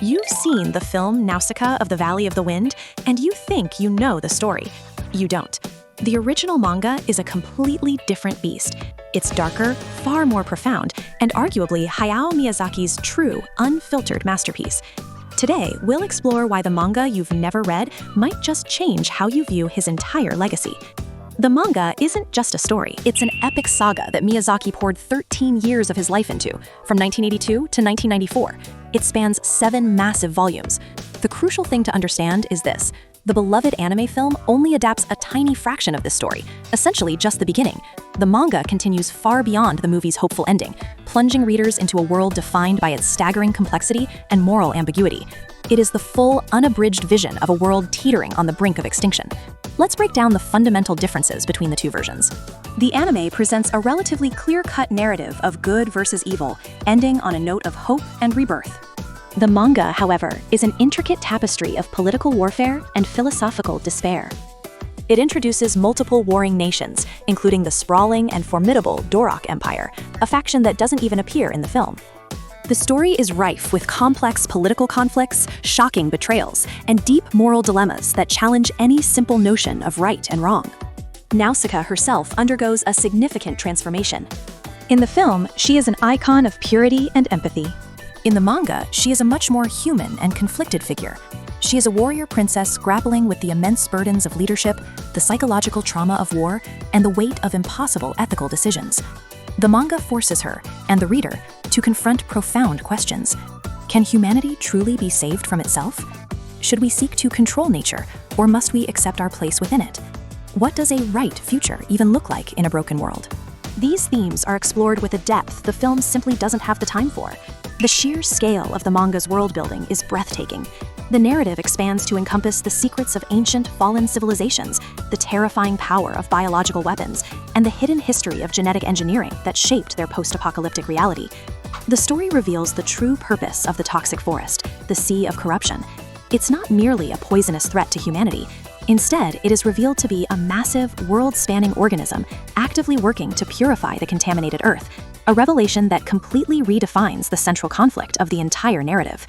You've seen the film Nausicaä of the Valley of the Wind, and you think you know the story. You don't. The original manga is a completely different beast. It's darker, far more profound, and arguably Hayao Miyazaki's true, unfiltered masterpiece. Today, we'll explore why the manga you've never read might just change how you view his entire legacy. The manga isn't just a story, it's an epic saga that Miyazaki poured 13 years of his life into, from 1982 to 1994. It spans 7 massive volumes. The crucial thing to understand is this: the beloved anime film only adapts a tiny fraction of this story, essentially just the beginning. The manga continues far beyond the movie's hopeful ending, plunging readers into a world defined by its staggering complexity and moral ambiguity. It is the full, unabridged vision of a world teetering on the brink of extinction. Let's break down the fundamental differences between the two versions. The anime presents a relatively clear-cut narrative of good versus evil, ending on a note of hope and rebirth. The manga, however, is an intricate tapestry of political warfare and philosophical despair. It introduces multiple warring nations, including the sprawling and formidable Dorok Empire, a faction that doesn't even appear in the film. The story is rife with complex political conflicts, shocking betrayals, and deep moral dilemmas that challenge any simple notion of right and wrong. Nausicaä herself undergoes a significant transformation. In the film, she is an icon of purity and empathy. In the manga, she is a much more human and conflicted figure. She is a warrior princess grappling with the immense burdens of leadership, the psychological trauma of war, and the weight of impossible ethical decisions. The manga forces her, and the reader, to confront profound questions. Can humanity truly be saved from itself? Should we seek to control nature, or must we accept our place within it? What does a right future even look like in a broken world? These themes are explored with a depth the film simply doesn't have the time for. The sheer scale of the manga's world-building is breathtaking. The narrative expands to encompass the secrets of ancient, fallen civilizations, the terrifying power of biological weapons, and the hidden history of genetic engineering that shaped their post-apocalyptic reality. The story reveals the true purpose of the toxic forest, the sea of corruption. It's not merely a poisonous threat to humanity. Instead, it is revealed to be a massive, world-spanning organism actively working to purify the contaminated Earth, a revelation that completely redefines the central conflict of the entire narrative.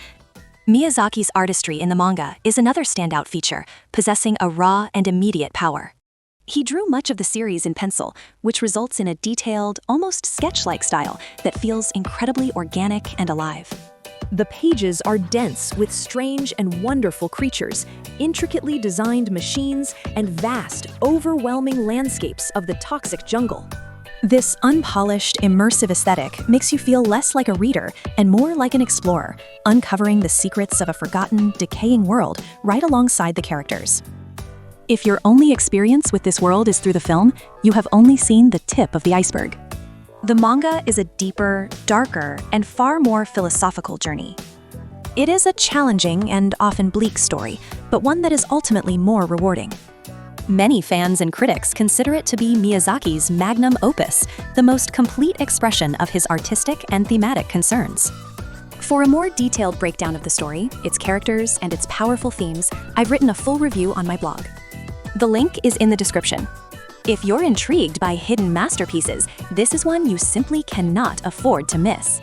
Miyazaki's artistry in the manga is another standout feature, possessing a raw and immediate power. He drew much of the series in pencil, which results in a detailed, almost sketch-like style that feels incredibly organic and alive. The pages are dense with strange and wonderful creatures, intricately designed machines, and vast, overwhelming landscapes of the toxic jungle. This unpolished, immersive aesthetic makes you feel less like a reader and more like an explorer, uncovering the secrets of a forgotten, decaying world right alongside the characters. If your only experience with this world is through the film, you have only seen the tip of the iceberg. The manga is a deeper, darker, and far more philosophical journey. It is a challenging and often bleak story, but one that is ultimately more rewarding. Many fans and critics consider it to be Miyazaki's magnum opus, the most complete expression of his artistic and thematic concerns. For a more detailed breakdown of the story, its characters, and its powerful themes, I've written a full review on my blog. The link is in the description. If you're intrigued by hidden masterpieces, this is one you simply cannot afford to miss.